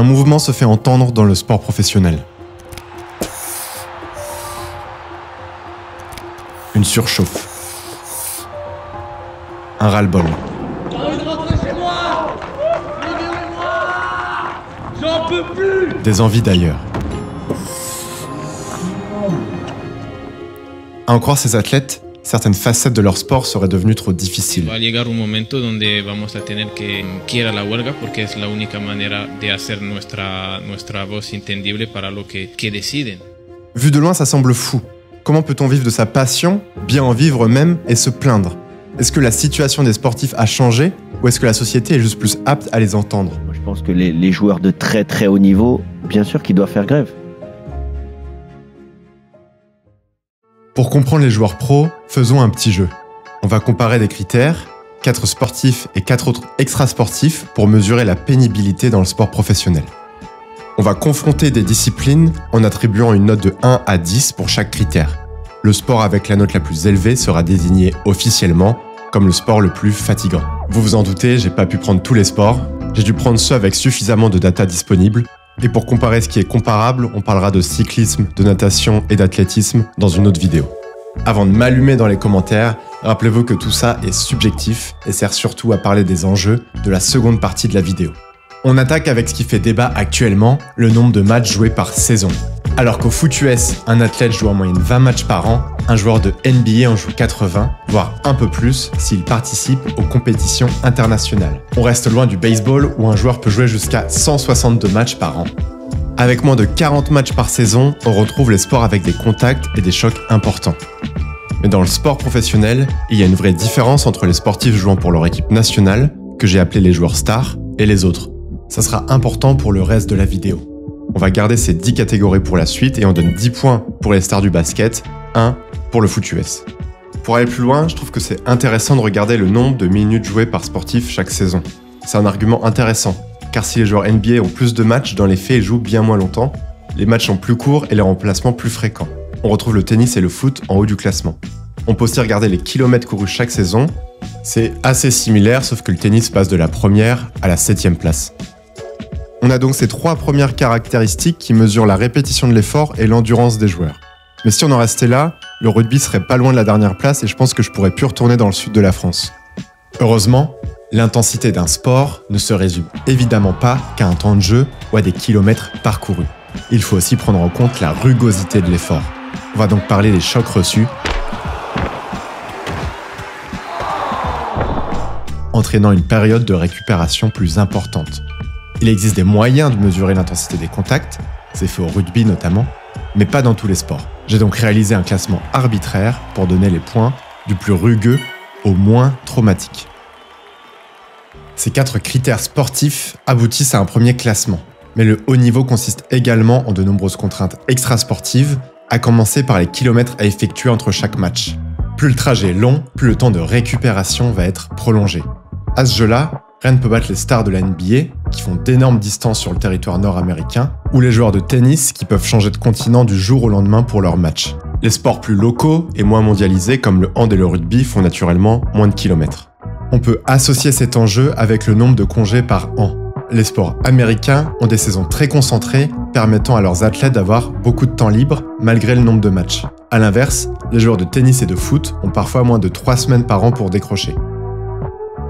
Un mouvement se fait entendre dans le sport professionnel. Une surchauffe. Un ras-le-bol. J'ai envie de rentrer chez moi. Libérez-moi. J'en peux plus. Des envies d'ailleurs. À en croire ces athlètes, certaines facettes de leur sport seraient devenues trop difficiles. Va a llegar un momento donde vamos a tener que ir a la huelga porque es la única manera de hacer nuestra voz entendible para lo que deciden. Vu de loin, ça semble fou. Comment peut-on vivre de sa passion, bien en vivre même et se plaindre? Est-ce que la situation des sportifs a changé ou est-ce que la société est juste plus apte à les entendre? Moi, je pense que les joueurs de très très haut niveau, bien sûr qu'ils doivent faire grève. Pour comprendre les joueurs pros, faisons un petit jeu. On va comparer des critères, 4 sportifs et 4 autres extra-sportifs pour mesurer la pénibilité dans le sport professionnel. On va confronter des disciplines en attribuant une note de 1 à 10 pour chaque critère. Le sport avec la note la plus élevée sera désigné officiellement comme le sport le plus fatigant. Vous vous en doutez, j'ai pas pu prendre tous les sports, j'ai dû prendre ceux avec suffisamment de data disponible. Et pour comparer ce qui est comparable, on parlera de cyclisme, de natation et d'athlétisme dans une autre vidéo. Avant de m'allumer dans les commentaires, rappelez-vous que tout ça est subjectif et sert surtout à parler des enjeux de la seconde partie de la vidéo. On attaque avec ce qui fait débat actuellement, le nombre de matchs joués par saison. Alors qu'au foot US, un athlète joue en moyenne 20 matchs par an, un joueur de NBA en joue 80, voire un peu plus s'il participe aux compétitions internationales. On reste loin du baseball où un joueur peut jouer jusqu'à 162 matchs par an. Avec moins de 40 matchs par saison, on retrouve les sports avec des contacts et des chocs importants. Mais dans le sport professionnel, il y a une vraie différence entre les sportifs jouant pour leur équipe nationale, que j'ai appelé les joueurs stars, et les autres. Ça sera important pour le reste de la vidéo. On va garder ces 10 catégories pour la suite et on donne 10 points pour les stars du basket, 1 pour le foot US. Pour aller plus loin, je trouve que c'est intéressant de regarder le nombre de minutes jouées par sportif chaque saison. C'est un argument intéressant, car si les joueurs NBA ont plus de matchs, dans les faits ils jouent bien moins longtemps, les matchs sont plus courts et les remplacements plus fréquents. On retrouve le tennis et le foot en haut du classement. On peut aussi regarder les kilomètres courus chaque saison. C'est assez similaire, sauf que le tennis passe de la première à la 7e place. On a donc ces 3 premières caractéristiques qui mesurent la répétition de l'effort et l'endurance des joueurs. Mais si on en restait là, le rugby serait pas loin de la dernière place et je pense que je pourrais plus retourner dans le sud de la France. Heureusement, l'intensité d'un sport ne se résume évidemment pas qu'à un temps de jeu ou à des kilomètres parcourus. Il faut aussi prendre en compte la rugosité de l'effort. On va donc parler des chocs reçus, entraînant une période de récupération plus importante. Il existe des moyens de mesurer l'intensité des contacts, c'est fait au rugby notamment, mais pas dans tous les sports. J'ai donc réalisé un classement arbitraire pour donner les points du plus rugueux au moins traumatique. Ces 4 critères sportifs aboutissent à un premier classement, mais le haut niveau consiste également en de nombreuses contraintes extrasportives, à commencer par les kilomètres à effectuer entre chaque match. Plus le trajet est long, plus le temps de récupération va être prolongé. À ce jeu-là, rien ne peut battre les stars de la NBA, qui font d'énormes distances sur le territoire nord-américain, ou les joueurs de tennis qui peuvent changer de continent du jour au lendemain pour leur match. Les sports plus locaux et moins mondialisés, comme le hand et le rugby, font naturellement moins de kilomètres. On peut associer cet enjeu avec le nombre de congés par an. Les sports américains ont des saisons très concentrées, permettant à leurs athlètes d'avoir beaucoup de temps libre, malgré le nombre de matchs. A l'inverse, les joueurs de tennis et de foot ont parfois moins de 3 semaines par an pour décrocher.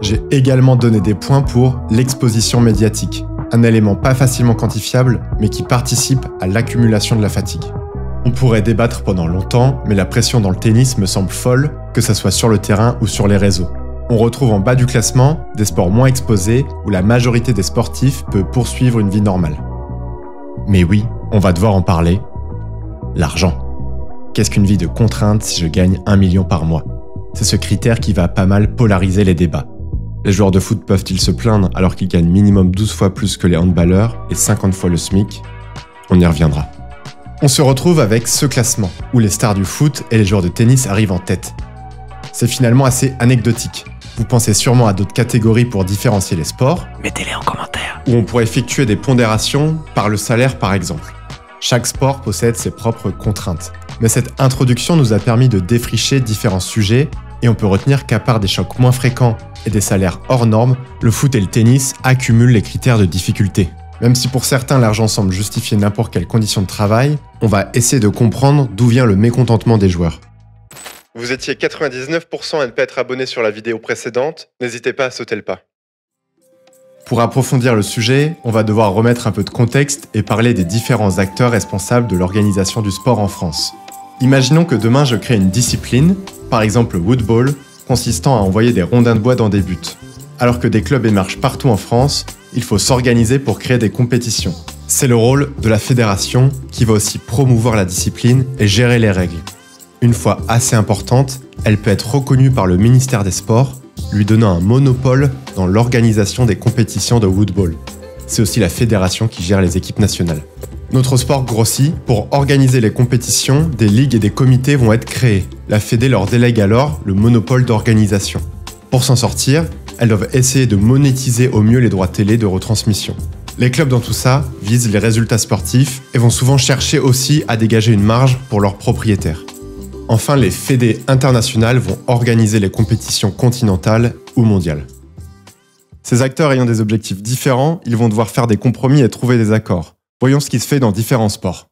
J'ai également donné des points pour l'exposition médiatique, un élément pas facilement quantifiable, mais qui participe à l'accumulation de la fatigue. On pourrait débattre pendant longtemps, mais la pression dans le tennis me semble folle, que ça soit sur le terrain ou sur les réseaux. On retrouve en bas du classement des sports moins exposés, où la majorité des sportifs peut poursuivre une vie normale. Mais oui, on va devoir en parler. L'argent. Qu'est-ce qu'une vie de contrainte si je gagne 1 million par mois? C'est ce critère qui va pas mal polariser les débats. Les joueurs de foot peuvent-ils se plaindre alors qu'ils gagnent minimum 12 fois plus que les handballeurs et 50 fois le SMIC? On y reviendra. On se retrouve avec ce classement, où les stars du foot et les joueurs de tennis arrivent en tête. C'est finalement assez anecdotique. Vous pensez sûrement à d'autres catégories pour différencier les sports. Mettez-les en commentaire. Où on pourrait effectuer des pondérations par le salaire par exemple. Chaque sport possède ses propres contraintes. Mais cette introduction nous a permis de défricher différents sujets et on peut retenir qu'à part des chocs moins fréquents et des salaires hors normes, le foot et le tennis accumulent les critères de difficulté. Même si pour certains l'argent semble justifier n'importe quelle condition de travail, on va essayer de comprendre d'où vient le mécontentement des joueurs. Vous étiez 99% à ne pas être abonné sur la vidéo précédente, n'hésitez pas à sauter le pas. Pour approfondir le sujet, on va devoir remettre un peu de contexte et parler des différents acteurs responsables de l'organisation du sport en France. Imaginons que demain je crée une discipline, par exemple le woodball, consistant à envoyer des rondins de bois dans des buts. Alors que des clubs émergent partout en France, il faut s'organiser pour créer des compétitions. C'est le rôle de la fédération qui va aussi promouvoir la discipline et gérer les règles. Une fois assez importante, elle peut être reconnue par le ministère des Sports, lui donnant un monopole dans l'organisation des compétitions de woodball. C'est aussi la fédération qui gère les équipes nationales. Notre sport grossit. Pour organiser les compétitions, des ligues et des comités vont être créés. La Fédé leur délègue alors le monopole d'organisation. Pour s'en sortir, elles doivent essayer de monétiser au mieux les droits télé de retransmission. Les clubs dans tout ça visent les résultats sportifs et vont souvent chercher aussi à dégager une marge pour leurs propriétaires. Enfin, les fédés internationales vont organiser les compétitions continentales ou mondiales. Ces acteurs ayant des objectifs différents, ils vont devoir faire des compromis et trouver des accords. Voyons ce qui se fait dans différents sports.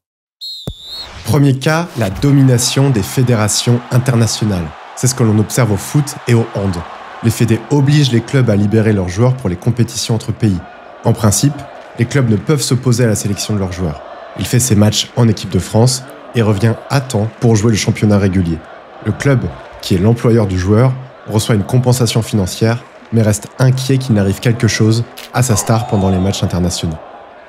Premier cas, la domination des fédérations internationales. C'est ce que l'on observe au foot et au hand. Les fédés obligent les clubs à libérer leurs joueurs pour les compétitions entre pays. En principe, les clubs ne peuvent s'opposer à la sélection de leurs joueurs. Il fait ses matchs en équipe de France et revient à temps pour jouer le championnat régulier. Le club, qui est l'employeur du joueur, reçoit une compensation financière, mais reste inquiet qu'il n'arrive quelque chose à sa star pendant les matchs internationaux.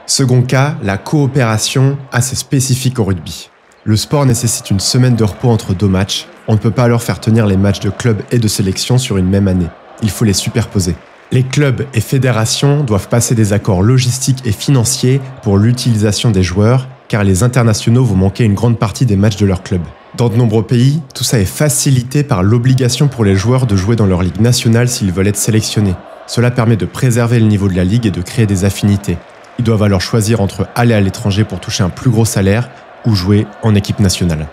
Second cas, la coopération assez spécifique au rugby. Le sport nécessite une semaine de repos entre deux matchs. On ne peut pas alors faire tenir les matchs de club et de sélection sur une même année. Il faut les superposer. Les clubs et fédérations doivent passer des accords logistiques et financiers pour l'utilisation des joueurs, car les internationaux vont manquer une grande partie des matchs de leur club. Dans de nombreux pays, tout ça est facilité par l'obligation pour les joueurs de jouer dans leur ligue nationale s'ils veulent être sélectionnés. Cela permet de préserver le niveau de la ligue et de créer des affinités. Ils doivent alors choisir entre aller à l'étranger pour toucher un plus gros salaire ou jouer en équipe nationale.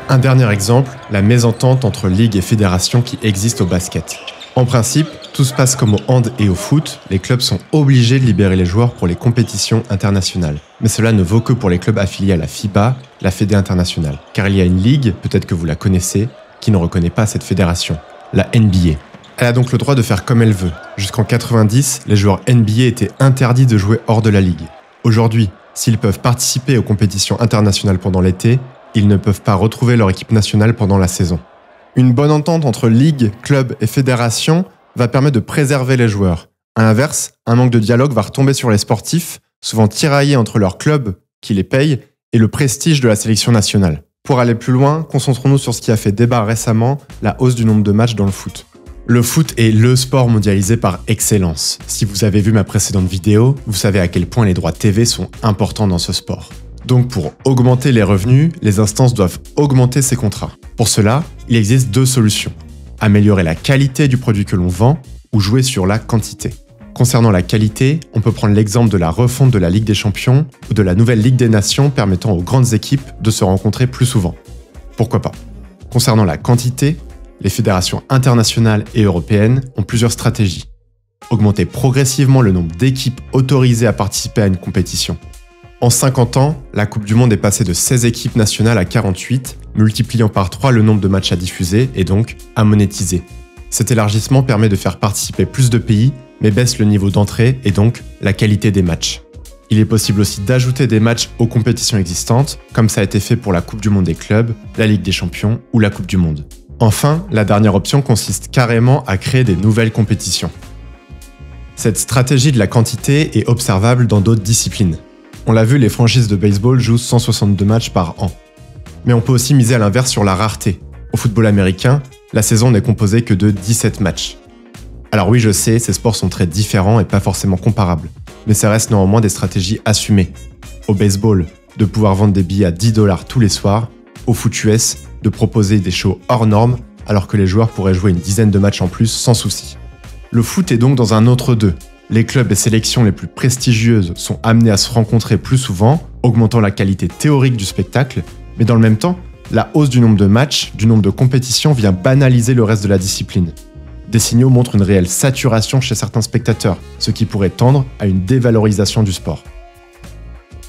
Un dernier exemple, la mésentente entre ligue et fédération qui existe au basket. En principe, tout se passe comme au hand et au foot, les clubs sont obligés de libérer les joueurs pour les compétitions internationales. Mais cela ne vaut que pour les clubs affiliés à la FIBA, la Fédé internationale. Car il y a une ligue, peut-être que vous la connaissez, qui ne reconnaît pas cette fédération, la NBA. Elle a donc le droit de faire comme elle veut. Jusqu'en 90, les joueurs NBA étaient interdits de jouer hors de la ligue. Aujourd'hui, s'ils peuvent participer aux compétitions internationales pendant l'été, ils ne peuvent pas retrouver leur équipe nationale pendant la saison. Une bonne entente entre ligue, club et fédération va permettre de préserver les joueurs. À l'inverse, un manque de dialogue va retomber sur les sportifs, souvent tiraillés entre leur club, qui les paye, et le prestige de la sélection nationale. Pour aller plus loin, concentrons-nous sur ce qui a fait débat récemment, la hausse du nombre de matchs dans le foot. Le foot est le sport mondialisé par excellence. Si vous avez vu ma précédente vidéo, vous savez à quel point les droits TV sont importants dans ce sport. Donc pour augmenter les revenus, les instances doivent augmenter ces contrats. Pour cela, il existe deux solutions. Améliorer la qualité du produit que l'on vend ou jouer sur la quantité. Concernant la qualité, on peut prendre l'exemple de la refonte de la Ligue des Champions ou de la nouvelle Ligue des Nations permettant aux grandes équipes de se rencontrer plus souvent. Pourquoi pas? Concernant la quantité, les fédérations internationales et européennes ont plusieurs stratégies. Augmenter progressivement le nombre d'équipes autorisées à participer à une compétition. En 50 ans, la Coupe du Monde est passée de 16 équipes nationales à 48, multipliant par 3 le nombre de matchs à diffuser et donc à monétiser. Cet élargissement permet de faire participer plus de pays, mais baisse le niveau d'entrée et donc la qualité des matchs. Il est possible aussi d'ajouter des matchs aux compétitions existantes, comme ça a été fait pour la Coupe du Monde des clubs, la Ligue des Champions ou la Coupe du Monde. Enfin, la dernière option consiste carrément à créer des nouvelles compétitions. Cette stratégie de la quantité est observable dans d'autres disciplines. On l'a vu, les franchises de baseball jouent 162 matchs par an. Mais on peut aussi miser à l'inverse sur la rareté. Au football américain, la saison n'est composée que de 17 matchs. Alors oui, je sais, ces sports sont très différents et pas forcément comparables, mais ça reste néanmoins des stratégies assumées. Au baseball, de pouvoir vendre des billets à 10 $ tous les soirs. Au foot US, de proposer des shows hors normes, alors que les joueurs pourraient jouer une dizaine de matchs en plus sans souci. Le foot est donc dans un entre-deux. Les clubs et sélections les plus prestigieuses sont amenés à se rencontrer plus souvent, augmentant la qualité théorique du spectacle, mais dans le même temps, la hausse du nombre de matchs, du nombre de compétitions vient banaliser le reste de la discipline. Des signaux montrent une réelle saturation chez certains spectateurs, ce qui pourrait tendre à une dévalorisation du sport.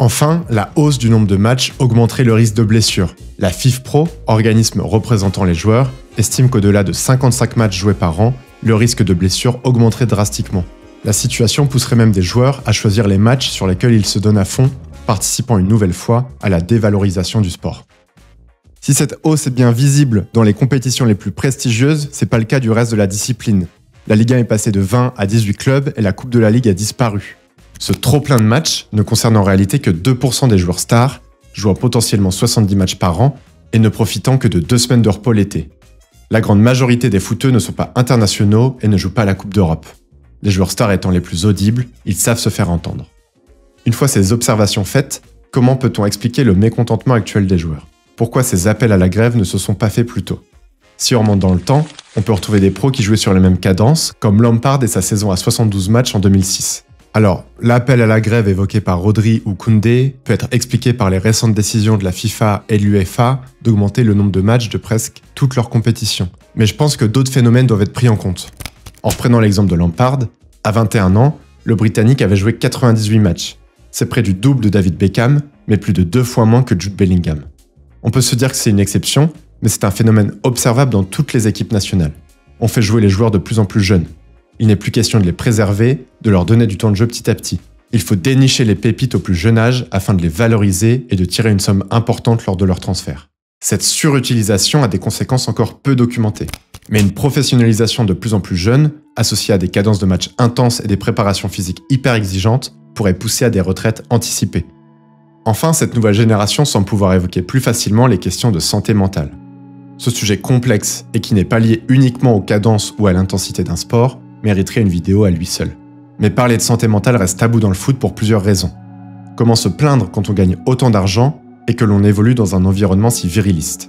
Enfin, la hausse du nombre de matchs augmenterait le risque de blessure. La FIFPro, organisme représentant les joueurs, estime qu'au-delà de 55 matchs joués par an, le risque de blessure augmenterait drastiquement. La situation pousserait même des joueurs à choisir les matchs sur lesquels ils se donnent à fond, participant une nouvelle fois à la dévalorisation du sport. Si cette hausse est bien visible dans les compétitions les plus prestigieuses, c'est pas le cas du reste de la discipline. La Ligue 1 est passée de 20 à 18 clubs et la Coupe de la Ligue a disparu. Ce trop-plein de matchs ne concerne en réalité que 2% des joueurs stars, jouant potentiellement 70 matchs par an et ne profitant que de 2 semaines de repos l'été. La grande majorité des footeux ne sont pas internationaux et ne jouent pas la Coupe d'Europe. Les joueurs stars étant les plus audibles, ils savent se faire entendre. Une fois ces observations faites, comment peut-on expliquer le mécontentement actuel des joueurs ? Pourquoi ces appels à la grève ne se sont pas faits plus tôt ? Si on remonte dans le temps, on peut retrouver des pros qui jouaient sur les mêmes cadences, comme Lampard et sa saison à 72 matchs en 2006. Alors, l'appel à la grève évoqué par Rodri ou Koundé peut être expliqué par les récentes décisions de la FIFA et de l'UEFA d'augmenter le nombre de matchs de presque toutes leurs compétitions. Mais je pense que d'autres phénomènes doivent être pris en compte. En reprenant l'exemple de Lampard, à 21 ans, le Britannique avait joué 98 matchs. C'est près du double de David Beckham, mais plus de 2 fois moins que Jude Bellingham. On peut se dire que c'est une exception, mais c'est un phénomène observable dans toutes les équipes nationales. On fait jouer les joueurs de plus en plus jeunes. Il n'est plus question de les préserver, de leur donner du temps de jeu petit à petit. Il faut dénicher les pépites au plus jeune âge afin de les valoriser et de tirer une somme importante lors de leur transfert. Cette surutilisation a des conséquences encore peu documentées. Mais une professionnalisation de plus en plus jeune, associée à des cadences de matchs intenses et des préparations physiques hyper exigeantes, pourrait pousser à des retraites anticipées. Enfin, cette nouvelle génération semble pouvoir évoquer plus facilement les questions de santé mentale. Ce sujet complexe et qui n'est pas lié uniquement aux cadences ou à l'intensité d'un sport, mériterait une vidéo à lui seul. Mais parler de santé mentale reste tabou dans le foot pour plusieurs raisons. Comment se plaindre quand on gagne autant d'argent et que l'on évolue dans un environnement si viriliste ?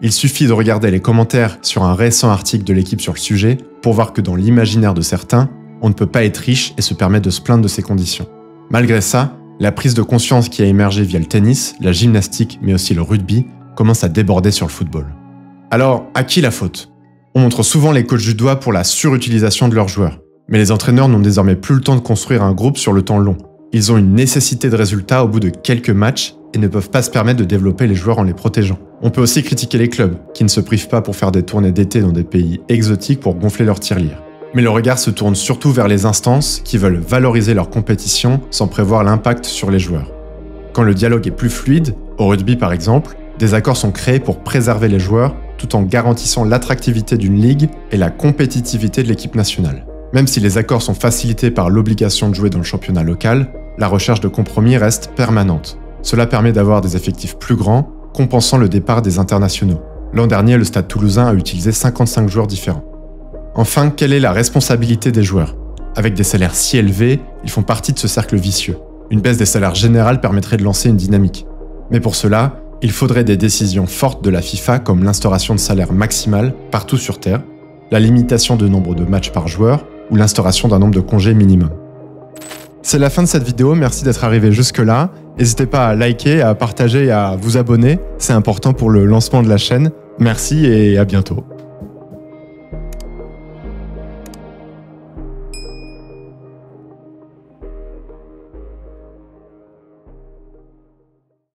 Il suffit de regarder les commentaires sur un récent article de l'équipe sur le sujet pour voir que dans l'imaginaire de certains, on ne peut pas être riche et se permettre de se plaindre de ces conditions. Malgré ça, la prise de conscience qui a émergé via le tennis, la gymnastique mais aussi le rugby commence à déborder sur le football. Alors, à qui la faute ? On montre souvent les coachs du doigt pour la surutilisation de leurs joueurs. Mais les entraîneurs n'ont désormais plus le temps de construire un groupe sur le temps long. Ils ont une nécessité de résultats au bout de quelques matchs et ne peuvent pas se permettre de développer les joueurs en les protégeant. On peut aussi critiquer les clubs, qui ne se privent pas pour faire des tournées d'été dans des pays exotiques pour gonfler leur tirelire. Mais le regard se tourne surtout vers les instances qui veulent valoriser leur compétition sans prévoir l'impact sur les joueurs. Quand le dialogue est plus fluide, au rugby par exemple, des accords sont créés pour préserver les joueurs tout en garantissant l'attractivité d'une ligue et la compétitivité de l'équipe nationale. Même si les accords sont facilités par l'obligation de jouer dans le championnat local, la recherche de compromis reste permanente. Cela permet d'avoir des effectifs plus grands, compensant le départ des internationaux. L'an dernier, le Stade Toulousain a utilisé 55 joueurs différents. Enfin, quelle est la responsabilité des joueurs ? Avec des salaires si élevés, ils font partie de ce cercle vicieux. Une baisse des salaires générale permettrait de lancer une dynamique. Mais pour cela, il faudrait des décisions fortes de la FIFA comme l'instauration de salaires maximal partout sur Terre, la limitation de nombre de matchs par joueur ou l'instauration d'un nombre de congés minimum. C'est la fin de cette vidéo, merci d'être arrivé jusque-là. N'hésitez pas à liker, à partager et à vous abonner, c'est important pour le lancement de la chaîne. Merci et à bientôt.